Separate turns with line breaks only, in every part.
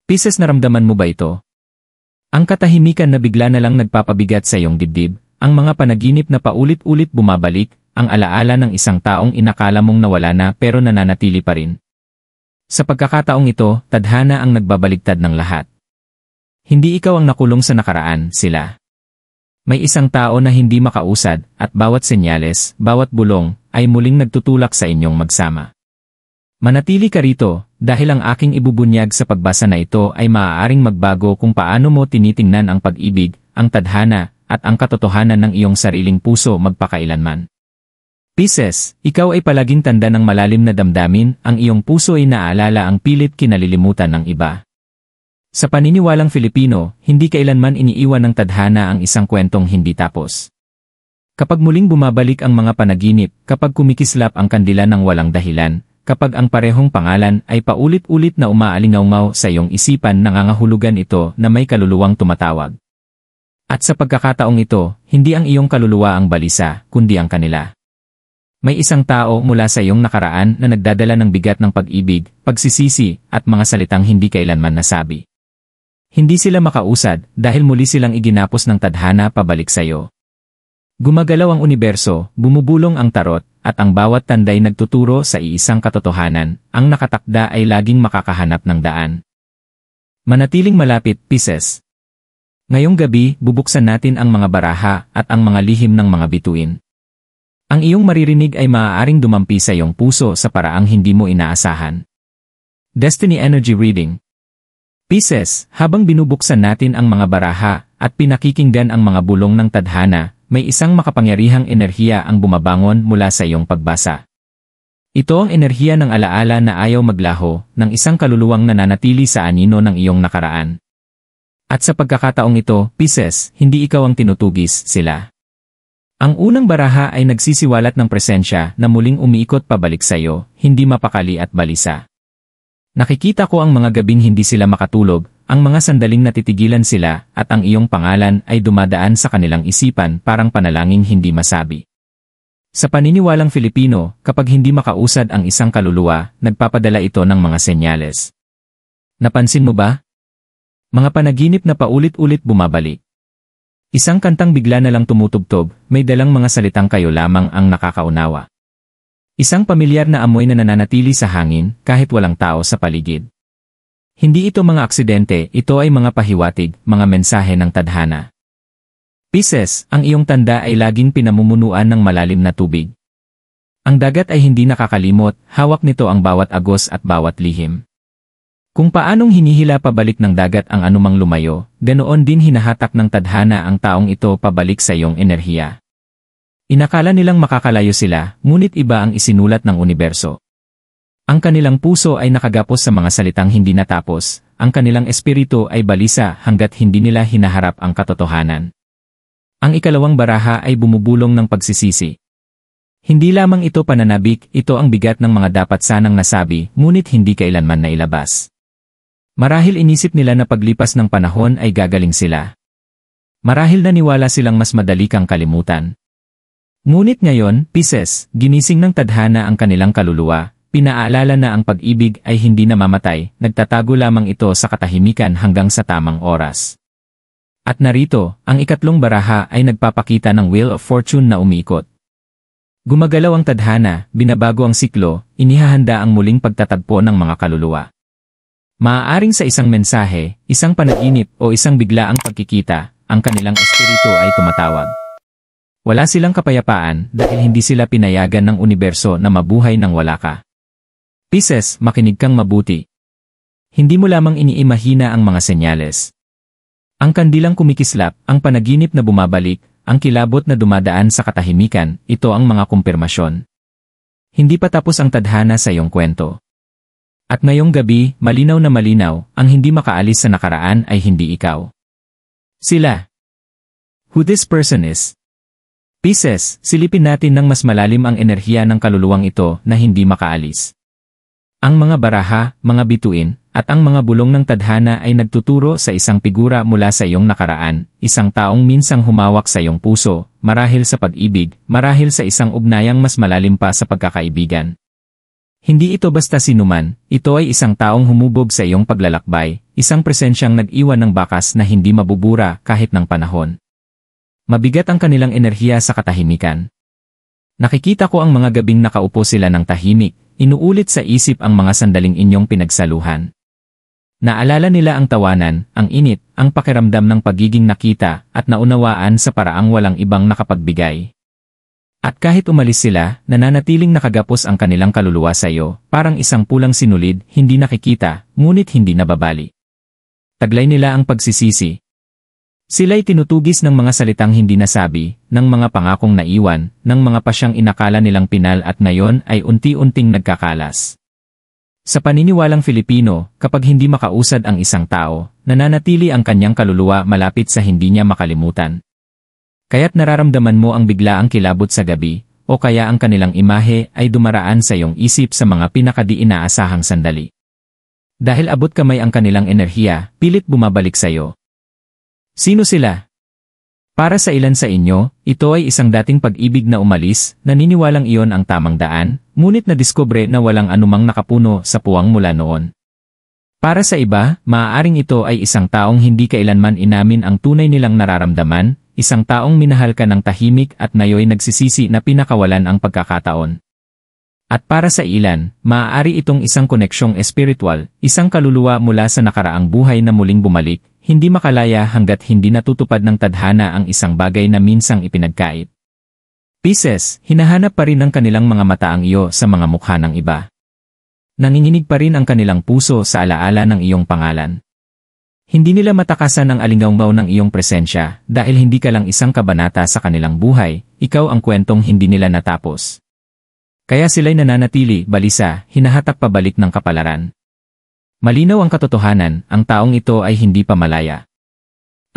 Pisces, naramdaman mo ba ito? Ang katahimikan na bigla na lang nagpapabigat sa iyong dibdib, ang mga panaginip na paulit-ulit bumabalik, ang alaala ng isang taong inakala mong nawala na pero nananatili pa rin. Sa pagkakataong ito, tadhana ang nagbabaligtad ng lahat. Hindi ikaw ang nakulong sa nakaraan, sila. May isang tao na hindi makausad, at bawat senyales, bawat bulong, ay muling nagtutulak sa inyong magsama. Manatili ka rito, dahil ang aking ibubunyag sa pagbasa na ito ay maaaring magbago kung paano mo tinitingnan ang pag-ibig, ang tadhana, at ang katotohanan ng iyong sariling puso magpakailanman. Pisces, ikaw ay palaging tanda ng malalim na damdamin, ang iyong puso ay naaalala ang pilit kinalilimutan ng iba. Sa paniniwalang Filipino, hindi kailanman iniiwan ng tadhana ang isang kwentong hindi tapos. Kapag muling bumabalik ang mga panaginip, kapag kumikislap ang kandila ng walang dahilan, kapag ang parehong pangalan ay paulit-ulit na umaalingaw sa iyong isipan, nangangahulugan ito na may kaluluwang tumatawag. At sa pagkakataong ito, hindi ang iyong kaluluwa ang balisa, kundi ang kanila. May isang tao mula sa iyong nakaraan na nagdadala ng bigat ng pag-ibig, pagsisisi, at mga salitang hindi kailanman nasabi. Hindi sila makausad dahil muli silang iginapos ng tadhana pabalik sa iyo. Gumagalaw ang universo, bumubulong ang tarot, at ang bawat tanday nagtuturo sa iisang katotohanan, ang nakatakda ay laging makakahanap ng daan. Manatiling malapit, Pisces. Ngayong gabi, bubuksan natin ang mga baraha at ang mga lihim ng mga bituin. Ang iyong maririnig ay maaaring dumampi sa iyong puso sa paraang hindi mo inaasahan. Destiny Energy Reading. Pisces, habang binubuksan natin ang mga baraha at pinakikinggan ang mga bulong ng tadhana, may isang makapangyarihang enerhiya ang bumabangon mula sa iyong pagbasa. Ito ang enerhiya ng alaala na ayaw maglaho, ng isang kaluluwang nananatili sa anino ng iyong nakaraan. At sa pagkakataong ito, Pisces, hindi ikaw ang tinutugis, sila. Ang unang baraha ay nagsisiwalat ng presensya na muling umiikot pabalik sa iyo, hindi mapakali at balisa. Nakikita ko ang mga gabing hindi sila makatulog, ang mga sandaling natitigilan sila, at ang iyong pangalan ay dumadaan sa kanilang isipan parang panalangin hindi masabi. Sa paniniwalang Filipino, kapag hindi makausad ang isang kaluluwa, nagpapadala ito ng mga senyales. Napansin mo ba? Mga panaginip na paulit-ulit bumabalik. Isang kantang bigla na lang tumutugtog, may dalang mga salitang kayo lamang ang nakakaunawa. Isang pamilyar na amoy na nananatili sa hangin kahit walang tao sa paligid. Hindi ito mga aksidente, ito ay mga pahiwatig, mga mensahe ng tadhana. Pisces, ang iyong tanda ay laging pinamumunuan ng malalim na tubig. Ang dagat ay hindi nakakalimot, hawak nito ang bawat agos at bawat lihim. Kung paanong hinihila pabalik ng dagat ang anumang lumayo, ganoon din hinahatak ng tadhana ang taong ito pabalik sa iyong enerhiya. Inakala nilang makakalayo sila, ngunit iba ang isinulat ng universo. Ang kanilang puso ay nakagapos sa mga salitang hindi natapos, ang kanilang espiritu ay balisa hanggat hindi nila hinaharap ang katotohanan. Ang ikalawang baraha ay bumubulong ng pagsisisi. Hindi lamang ito pananabik, ito ang bigat ng mga dapat sanang nasabi, ngunit hindi kailanman nailabas. Marahil inisip nila na paglipas ng panahon ay gagaling sila. Marahil naniwala silang mas madali kang kalimutan. Ngunit ngayon, Pisces, ginising ng tadhana ang kanilang kaluluwa. Pinaalala na ang pag-ibig ay hindi namamatay, nagtatago lamang ito sa katahimikan hanggang sa tamang oras. At narito, ang ikatlong baraha ay nagpapakita ng Wheel of Fortune na umiikot. Gumagalaw ang tadhana, binabago ang siklo, inihahanda ang muling pagtatagpo ng mga kaluluwa. Maaaring sa isang mensahe, isang panaginip o isang biglaang pagkikita, ang kanilang espiritu ay tumatawag. Wala silang kapayapaan dahil hindi sila pinayagan ng universo na mabuhay nang wala ka. Pisces, makinig kang mabuti. Hindi mo lamang iniimahina ang mga senyales. Ang kandilang kumikislap, ang panaginip na bumabalik, ang kilabot na dumadaan sa katahimikan, ito ang mga kumpirmasyon. Hindi pa tapos ang tadhana sa iyong kwento. At ngayong gabi, malinaw na malinaw, ang hindi makaalis sa nakaraan ay hindi ikaw. Sila. Who this person is? Pisces, silipin natin ng mas malalim ang enerhiya ng kaluluwang ito na hindi makaalis. Ang mga baraha, mga bituin, at ang mga bulong ng tadhana ay nagtuturo sa isang figura mula sa iyong nakaraan, isang taong minsang humawak sa iyong puso, marahil sa pag-ibig, marahil sa isang ugnayang mas malalim pa sa pagkakaibigan. Hindi ito basta sinuman, ito ay isang taong humubog sa iyong paglalakbay, isang presensyang nag-iwan ng bakas na hindi mabubura kahit ng panahon. Mabigat ang kanilang enerhiya sa katahimikan. Nakikita ko ang mga gabing nakaupo sila ng tahimik, inuulit sa isip ang mga sandaling inyong pinagsaluhan. Naalala nila ang tawanan, ang init, ang pakiramdam ng pagiging nakita, at naunawaan sa paraang walang ibang nakapagbigay. At kahit umalis sila, nananatiling nakagapos ang kanilang kaluluwa sa iyo, parang isang pulang sinulid, hindi nakikita, ngunit hindi nababali. Taglay nila ang pagsisisi. Sila'y tinutugis ng mga salitang hindi nasabi, ng mga pangakong naiwan, ng mga pasyang inakala nilang pinal at ngayon ay unti-unting nagkakalas. Sa paniniwalang Filipino, kapag hindi makausad ang isang tao, nananatili ang kanyang kaluluwa malapit sa hindi niya makalimutan. Kaya't nararamdaman mo ang biglaang kilabot sa gabi, o kaya ang kanilang imahe ay dumaraan sa iyong isip sa mga pinakadi-inaasahang sandali. Dahil abot kamay ang kanilang enerhiya, pilit bumabalik sa iyo. Sino sila? Para sa ilan sa inyo, ito ay isang dating pag-ibig na umalis, naniniwalang iyon ang tamang daan, ngunit nadiskubre na walang anumang nakapuno sa puwang mula noon. Para sa iba, maaaring ito ay isang taong hindi kailanman inamin ang tunay nilang nararamdaman, isang taong minahal ka ng tahimik at ngayoy nagsisisi na pinakawalan ang pagkakataon. At para sa ilan, maaari itong isang koneksyong espiritual, isang kaluluwa mula sa nakaraang buhay na muling bumalik, hindi makalaya hanggat hindi natutupad ng tadhana ang isang bagay na minsang ipinagkait. Pisces, hinahanap pa rin ng kanilang mga mata ang iyo sa mga mukha ng iba. Nanginginig pa rin ang kanilang puso sa alaala ng iyong pangalan. Hindi nila matakasan ang alingaw ng iyong presensya dahil hindi ka lang isang kabanata sa kanilang buhay, ikaw ang kwentong hindi nila natapos. Kaya sila'y nananatili, balisa, hinahatak pabalik ng kapalaran. Malinaw ang katotohanan, ang taong ito ay hindi pa malaya.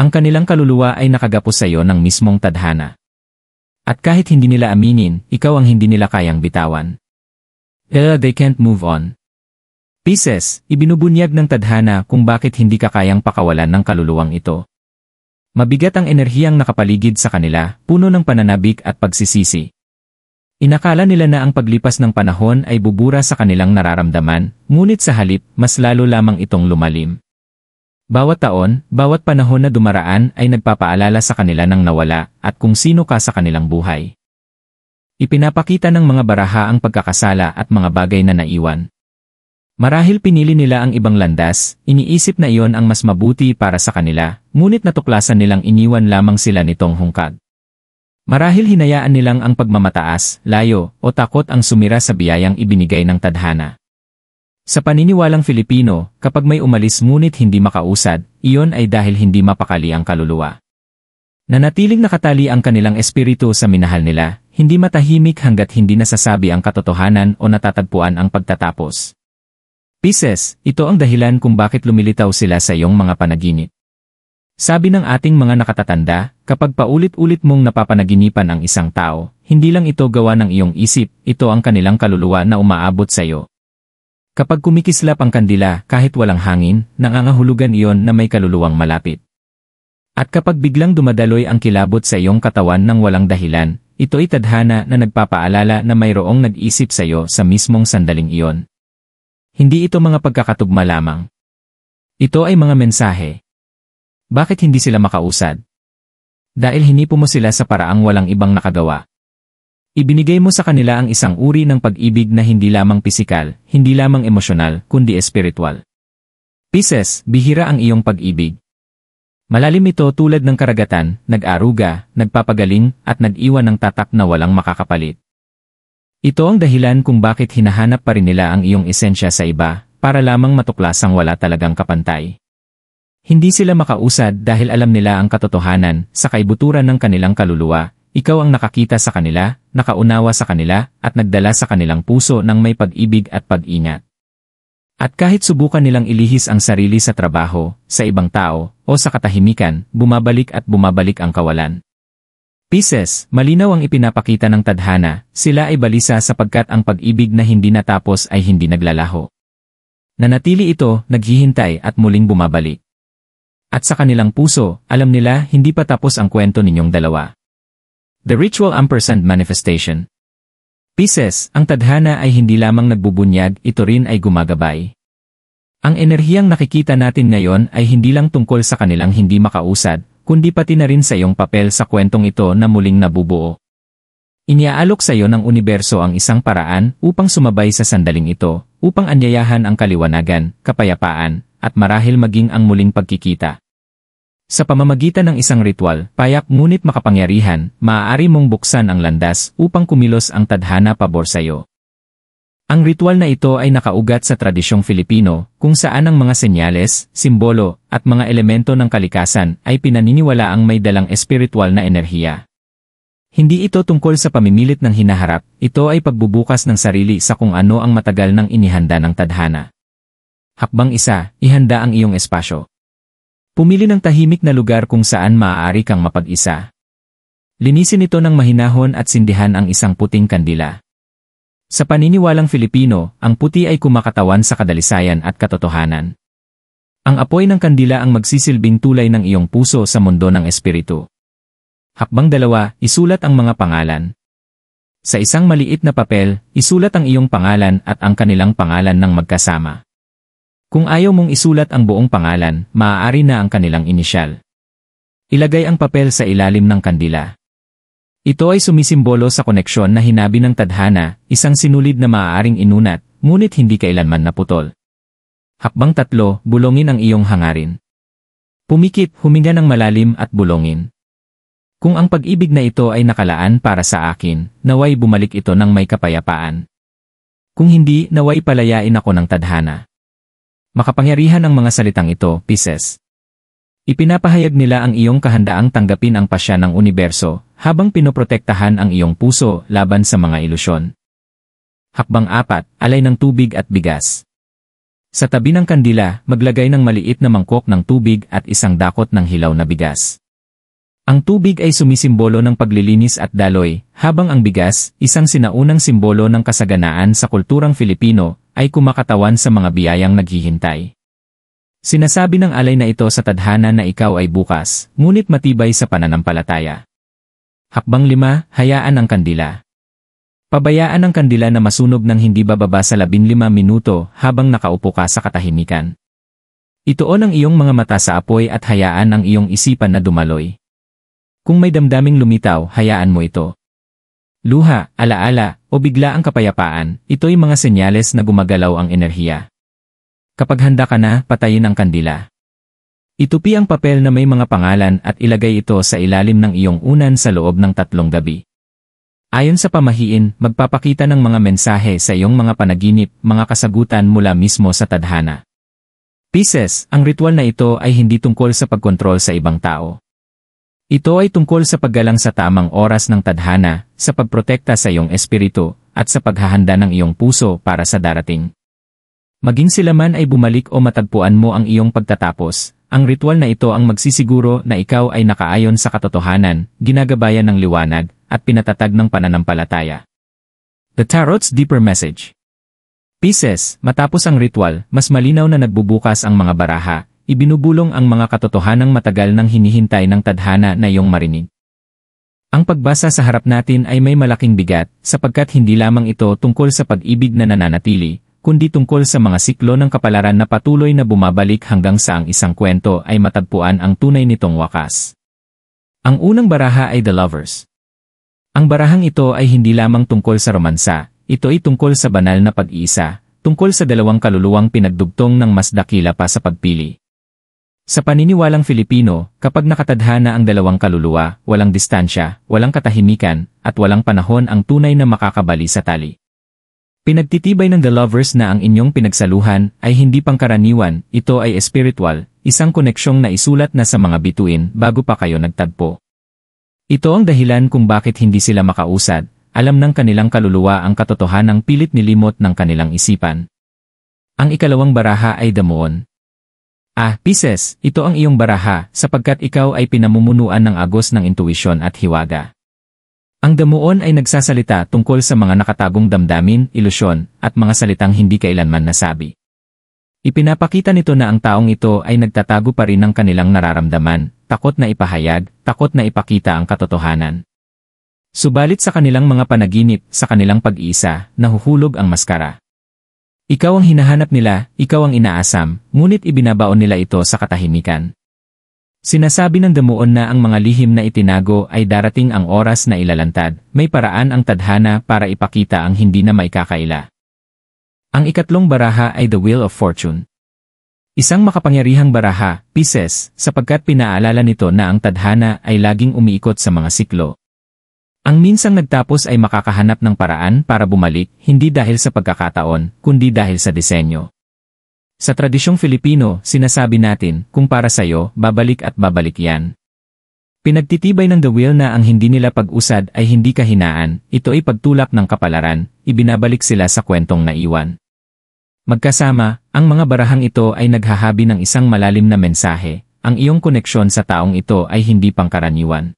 Ang kanilang kaluluwa ay nakagapos sa iyo ng mismong tadhana. At kahit hindi nila aminin, ikaw ang hindi nila kayang bitawan. They can't move on. Pisces, ibinubunyag ng tadhana kung bakit hindi ka kayang pakawalan ng kaluluwang ito. Mabigat ang enerhiyang nakapaligid sa kanila, puno ng pananabik at pagsisisi. Inakala nila na ang paglipas ng panahon ay bubura sa kanilang nararamdaman, ngunit sa halip, mas lalo lamang itong lumalim. Bawat taon, bawat panahon na dumaraan ay nagpapaalala sa kanila ng nawala at kung sino ka sa kanilang buhay. Ipinapakita ng mga baraha ang pagkakasala at mga bagay na naiwan. Marahil pinili nila ang ibang landas, iniisip na iyon ang mas mabuti para sa kanila, ngunit natuklasan nilang iniwan lamang sila nitong hungkag. Marahil hinayaan nilang ang pagmamataas, layo, o takot ang sumira sa biyayang ibinigay ng tadhana. Sa paniniwalang Filipino, kapag may umalis ngunit hindi makausad, iyon ay dahil hindi mapakali ang kaluluwa. Nanatiling nakatali ang kanilang espiritu sa minahal nila, hindi matahimik hanggat hindi nasasabi ang katotohanan o natatagpuan ang pagtatapos. Pisces, ito ang dahilan kung bakit lumilitaw sila sa iyong mga panaginip. Sabi ng ating mga nakatatanda, kapag paulit-ulit mong napapanaginipan ang isang tao, hindi lang ito gawa ng iyong isip, ito ang kanilang kaluluwa na umaabot sa iyo. Kapag kumikislap ang kandila kahit walang hangin, nangangahulugan iyon na may kaluluwang malapit. At kapag biglang dumadaloy ang kilabot sa iyong katawan ng walang dahilan, ito ay tadhana na nagpapaalala na mayroong nag-isip sa iyo sa mismong sandaling iyon. Hindi ito mga pagkakatugma lamang. Ito ay mga mensahe. Bakit hindi sila makausad? Dahil hinipo mo sila sa paraang walang ibang nakagawa. Ibinigay mo sa kanila ang isang uri ng pag-ibig na hindi lamang pisikal, hindi lamang emosyonal, kundi espiritual. Pisces, bihira ang iyong pag-ibig. Malalim ito tulad ng karagatan, nag-aruga, nagpapagaling, at nag-iwan ng tatak na walang makakapalit. Ito ang dahilan kung bakit hinahanap pa rin nila ang iyong esensya sa iba, para lamang matuklasang wala talagang kapantay. Hindi sila makausad dahil alam nila ang katotohanan, sa kaibuturan ng kanilang kaluluwa, ikaw ang nakakita sa kanila, nakaunawa sa kanila, at nagdala sa kanilang puso ng may pag-ibig at pag-ingat. At kahit subukan nilang ilihis ang sarili sa trabaho, sa ibang tao, o sa katahimikan, bumabalik at bumabalik ang kawalan. Pisces, malinaw ang ipinapakita ng tadhana, sila ay balisa sapagkat ang pag-ibig na hindi natapos ay hindi naglalaho. Nanatili ito, naghihintay at muling bumabalik. At sa kanilang puso, alam nila hindi pa tapos ang kwento ninyong dalawa. The Ritual & Manifestation. Pisces, ang tadhana ay hindi lamang nagbubunyag, ito rin ay gumagabay. Ang enerhiyang nakikita natin ngayon ay hindi lang tungkol sa kanilang hindi makausad, kundi pati na rin sa iyong papel sa kwentong ito na muling nabubuo. Iniaalok sa iyo ng universo ang isang paraan upang sumabay sa sandaling ito, upang anyayahan ang kaliwanagan, kapayapaan, at marahil maging ang muling pagkikita. Sa pamamagitan ng isang ritual, payak ngunit makapangyarihan, maaari mong buksan ang landas upang kumilos ang tadhana pabor sa iyo. Ang ritual na ito ay nakaugat sa tradisyong Filipino, kung saan ang mga senyales, simbolo, at mga elemento ng kalikasan ay pinaniniwalaang may dalang espiritual na enerhiya. Hindi ito tungkol sa pamimilit ng hinaharap, ito ay pagbubukas ng sarili sa kung ano ang matagal nang inihanda ng tadhana. Hakbang 1, ihanda ang iyong espasyo. Pumili ng tahimik na lugar kung saan maaari kang mapag-isa. Linisin ito ng mahinahon at sindihan ang isang puting kandila. Sa paniniwalang Filipino, ang puti ay kumakatawan sa kadalisayan at katotohanan. Ang apoy ng kandila ang magsisilbing tulay ng iyong puso sa mundo ng espiritu. Hakbang 2, isulat ang mga pangalan. Sa isang maliit na papel, isulat ang iyong pangalan at ang kanilang pangalan ng magkasama. Kung ayaw mong isulat ang buong pangalan, maaari na ang kanilang inisyal. Ilagay ang papel sa ilalim ng kandila. Ito ay sumisimbolo sa koneksyon na hinabi ng tadhana, isang sinulid na maaaring inunat, ngunit hindi kailanman naputol. Hakbang 3, bulongin ang iyong hangarin. Pumikit, huminga ng malalim at bulongin. Kung ang pag-ibig na ito ay nakalaan para sa akin, naway bumalik ito ng may kapayapaan. Kung hindi, naway palayain ako ng tadhana. Makapangyarihan ang mga salitang ito, Pisces. Ipinapahayag nila ang iyong kahandaang tanggapin ang pasya ng universo, habang pinoprotektahan ang iyong puso laban sa mga ilusyon. Hakbang 4, alay ng tubig at bigas. Sa tabi ng kandila, maglagay ng maliit na mangkok ng tubig at isang dakot ng hilaw na bigas. Ang tubig ay sumisimbolo ng paglilinis at daloy, habang ang bigas, isang sinaunang simbolo ng kasaganaan sa kulturang Filipino, ay kumakatawan sa mga biyayang naghihintay. Sinasabi ng alay na ito sa tadhana na ikaw ay bukas, ngunit matibay sa pananampalataya. Hakbang 5, hayaan ang kandila. Pabayaan ang kandila na masunog ng hindi bababa sa 15 minuto habang nakaupo ka sa katahimikan. Ituon ang iyong mga mata sa apoy at hayaan ang iyong isipan na dumaloy. Kung may damdaming lumitaw, hayaan mo ito. Luha, alaala, o bigla ang kapayapaan, ito'y mga senyales na gumagalaw ang enerhiya. Kapag handa ka na, patayin ang kandila. Itupi ang papel na may mga pangalan at ilagay ito sa ilalim ng iyong unan sa loob ng 3 gabi. Ayon sa pamahiin, magpapakita ng mga mensahe sa iyong mga panaginip, mga kasagutan mula mismo sa tadhana. Pisces, ang ritual na ito ay hindi tungkol sa pagkontrol sa ibang tao. Ito ay tungkol sa paggalang sa tamang oras ng tadhana, sa pagprotekta sa iyong espiritu, at sa paghahanda ng iyong puso para sa darating. Maging sila man ay bumalik o matagpuan mo ang iyong pagtatapos, ang ritual na ito ang magsisiguro na ikaw ay nakaayon sa katotohanan, ginagabayan ng liwanag, at pinatatag ng pananampalataya. The Tarot's Deeper Message. Pisces, matapos ang ritual, mas malinaw na nagbubukas ang mga baraha, ibinubulong ang mga katotohanang matagal nang hinihintay ng tadhana na iyong marinig. Ang pagbasa sa harap natin ay may malaking bigat, sapagkat hindi lamang ito tungkol sa pag-ibig na nananatili, kundi tungkol sa mga siklo ng kapalaran na patuloy na bumabalik hanggang sa ang isang kwento ay matagpuan ang tunay nitong wakas. Ang unang baraha ay The Lovers. Ang barahang ito ay hindi lamang tungkol sa romansa, ito ay tungkol sa banal na pag-iisa, tungkol sa dalawang kaluluwang pinagdugtong ng mas dakila pa sa pagpili. Sa paniniwalang Filipino, kapag nakatadhana ang dalawang kaluluwa, walang distansya, walang katahimikan, at walang panahon ang tunay na makakabali sa tali. Pinagtitibay ng The Lovers na ang inyong pinagsaluhan ay hindi pangkaraniwan, ito ay espiritual, isang koneksyong naisulat na sa mga bituin bago pa kayo nagtagpo. Ito ang dahilan kung bakit hindi sila makausad, alam ng kanilang kaluluwa ang katotohanang pilit nilimot ng kanilang isipan. Ang ikalawang baraha ay The Moon. Pisces, ito ang iyong baraha sapagkat ikaw ay pinamumunuan ng agos ng intuisyon at hiwaga. Ang damuon ay nagsasalita tungkol sa mga nakatagong damdamin, ilusyon, at mga salitang hindi kailanman nasabi. Ipinapakita nito na ang taong ito ay nagtatago pa rin ng kanilang nararamdaman, takot na ipahayag, takot na ipakita ang katotohanan. Subalit sa kanilang mga panaginip, sa kanilang pag-iisa, nahuhulog ang maskara. Ikaw ang hinahanap nila, ikaw ang inaasam, ngunit ibinabaon nila ito sa katahimikan. Sinasabi ng damuon na ang mga lihim na itinago ay darating ang oras na ilalantad, may paraan ang tadhana para ipakita ang hindi na maikakaila. Ang ikatlong baraha ay The Wheel of Fortune. Isang makapangyarihang baraha, Pisces, sapagkat pinaalala nito na ang tadhana ay laging umiikot sa mga siklo. Ang minsang nagtapos ay makakahanap ng paraan para bumalik, hindi dahil sa pagkakataon, kundi dahil sa disenyo. Sa tradisyong Filipino, sinasabi natin, kung para sa'yo, babalik at babalik yan. Pinagtitibay ng The Wheel na ang hindi nila pag-usad ay hindi kahinaan, ito ay pagtulak ng kapalaran, ibinabalik sila sa kwentong naiwan. Magkasama, ang mga barahang ito ay naghahabi ng isang malalim na mensahe, ang iyong koneksyon sa taong ito ay hindi pangkaraniwan.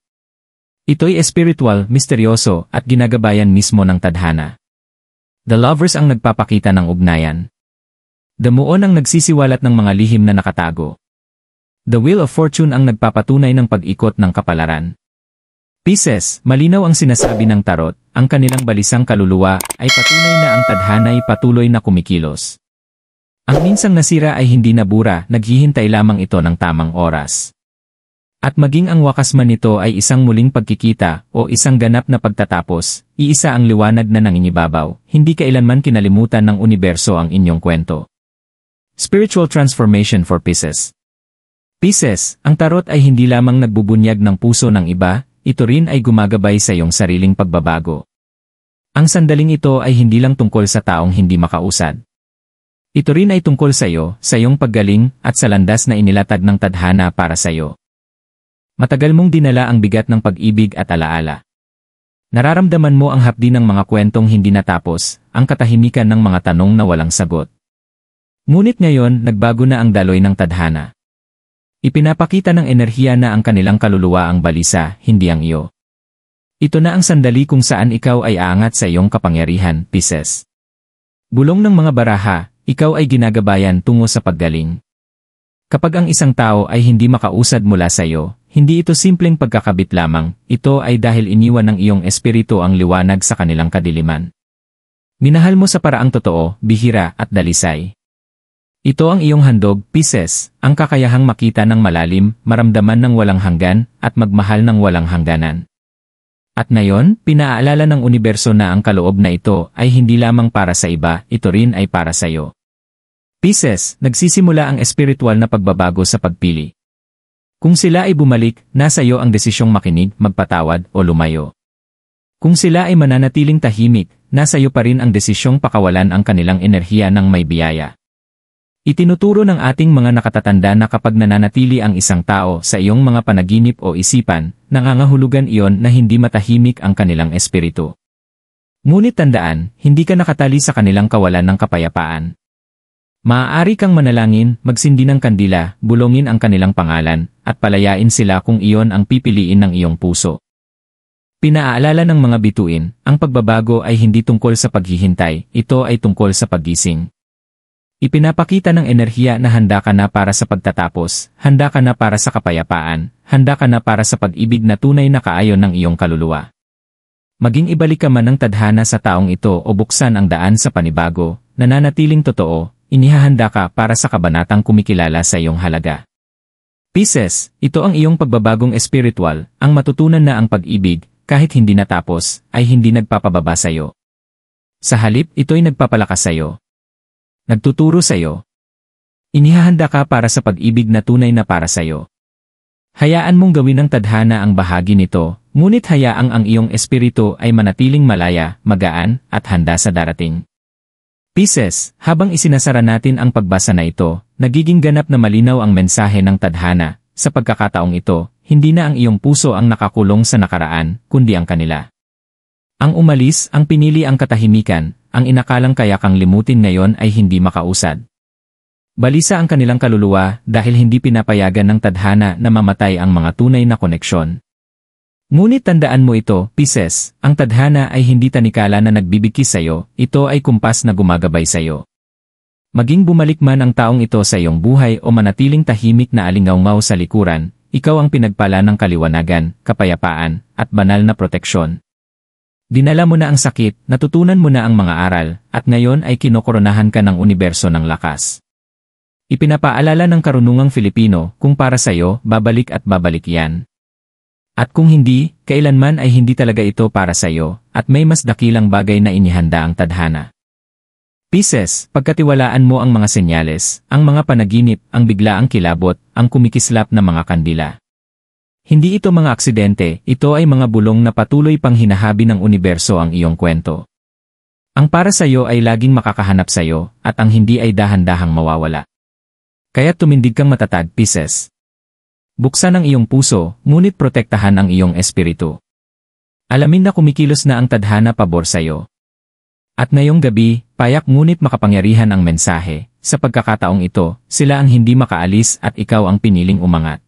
Ito'y espiritual, misteryoso, at ginagabayan mismo ng tadhana. The Lovers ang nagpapakita ng ugnayan. Damuon ang nagsisiwalat ng mga lihim na nakatago. The Wheel of Fortune ang nagpapatunay ng pag-ikot ng kapalaran. Pisces, malinaw ang sinasabi ng tarot, ang kanilang balisang kaluluwa ay patunay na ang tadhana'y patuloy na kumikilos. Ang minsang nasira ay hindi nabura, naghihintay lamang ito ng tamang oras. At maging ang wakas man nito ay isang muling pagkikita o isang ganap na pagtatapos, iisa ang liwanag na nangingibabaw, hindi kailanman kinalimutan ng universo ang inyong kwento. Spiritual Transformation for Pisces. Pisces, ang tarot ay hindi lamang nagbubunyag ng puso ng iba, ito rin ay gumagabay sa iyong sariling pagbabago. Ang sandaling ito ay hindi lang tungkol sa taong hindi makausad. Ito rin ay tungkol sa iyo, sa iyong paggaling, at sa landas na inilatag ng tadhana para sa iyo. Matagal mong dinala ang bigat ng pag-ibig at alaala. Nararamdaman mo ang hapdi ng mga kwentong hindi natapos, ang katahimikan ng mga tanong na walang sagot. Ngunit ngayon, nagbago na ang daloy ng tadhana. Ipinapakita ng enerhiya na ang kanilang kaluluwa ang balisa, hindi ang iyo. Ito na ang sandali kung saan ikaw ay aangat sa iyong kapangyarihan, Pisces. Bulong ng mga baraha, ikaw ay ginagabayan tungo sa paggaling. Kapag ang isang tao ay hindi makausad mula sa iyo, hindi ito simpleng pagkakabit lamang, ito ay dahil iniwan ng iyong espiritu ang liwanag sa kanilang kadiliman. Minahal mo sa paraang totoo, bihira at dalisay. Ito ang iyong handog, Pisces, ang kakayahang makita ng malalim, maramdaman ng walang hanggan, at magmahal ng walang hangganan. At ngayon, pinaalala ng universo na ang kaloob na ito ay hindi lamang para sa iba, ito rin ay para sa iyo. Pisces, nagsisimula ang espiritual na pagbabago sa pagpili. Kung sila ay bumalik, nasa iyo ang desisyong makinig, magpatawad, o lumayo. Kung sila ay mananatiling tahimik, nasa iyo pa rin ang desisyong pakawalan ang kanilang enerhiya ng may biyaya. Itinuturo ng ating mga nakatatanda na kapag nananatili ang isang tao sa iyong mga panaginip o isipan, nangangahulugan iyon na hindi matahimik ang kanilang espiritu. Ngunit tandaan, hindi ka nakatali sa kanilang kawalan ng kapayapaan. Maaari kang manalangin, magsindi ng kandila, bulongin ang kanilang pangalan, at palayain sila kung iyon ang pipiliin ng iyong puso. Pinaalala ng mga bituin, ang pagbabago ay hindi tungkol sa paghihintay, ito ay tungkol sa paggising. Ipinapakita ng enerhiya na handa ka na para sa pagtatapos, handa ka na para sa kapayapaan, handa ka na para sa pag-ibig na tunay na kaayon ng iyong kaluluwa. Maging ibalik ka man ng tadhana sa taong ito o buksan ang daan sa panibago, nananatiling totoo, inihahanda ka para sa kabanatang kumikilala sa iyong halaga. Pisces, ito ang iyong pagbabagong espiritual, ang matutunan na ang pag-ibig, kahit hindi natapos, ay hindi nagpapababa sa iyo. Sa halip, ito'y nagpapalakas sa iyo. Nagtuturo sa iyo. Inihahanda ka para sa pag-ibig na tunay na para sa iyo. Hayaan mong gawin ng tadhana ang bahagi nito, ngunit hayaang ang iyong espiritu ay manatiling malaya, magaan, at handa sa darating. Pisces, habang isinasara natin ang pagbasa na ito, nagiging ganap na malinaw ang mensahe ng tadhana. Sa pagkakataong ito, hindi na ang iyong puso ang nakakulong sa nakaraan, kundi ang kanila. Ang umalis, ang pinili ang katahimikan, ang inakalang kaya kang limutin ngayon ay hindi makausad. Balisa ang kanilang kaluluwa dahil hindi pinapayagan ng tadhana na mamatay ang mga tunay na koneksyon. Ngunit tandaan mo ito, Pisces, ang tadhana ay hindi tanikala na nagbibigkis sa iyo, ito ay kumpas na gumagabay sa iyo. Maging bumalik man ang taong ito sa iyong buhay o manatiling tahimik na alingaungaw sa likuran, ikaw ang pinagpala ng kaliwanagan, kapayapaan, at banal na proteksyon. Dinala mo na ang sakit, natutunan mo na ang mga aral, at ngayon ay kinokoronahan ka ng universo ng lakas. Ipinapaalala ng karunungang Filipino, kung para sa'yo, babalik at babalik yan. At kung hindi, kailanman ay hindi talaga ito para sa'yo, at may mas dakilang bagay na inihanda ang tadhana. Pisces, pagkatiwalaan mo ang mga senyales, ang mga panaginip, ang biglaang kilabot, ang kumikislap na mga kandila. Hindi ito mga aksidente, ito ay mga bulong na patuloy pang hinahabi ng universo ang iyong kwento. Ang para sa'yo ay laging makakahanap sa'yo, at ang hindi ay dahan-dahang mawawala. Kaya tumindig kang matatag, Pisces. Buksan ang iyong puso, ngunit protektahan ang iyong espiritu. Alamin na kumikilos na ang tadhana pabor sa'yo. At ngayong gabi, payak ngunit makapangyarihan ang mensahe, sa pagkakataong ito, sila ang hindi makaalis at ikaw ang piniling umangat.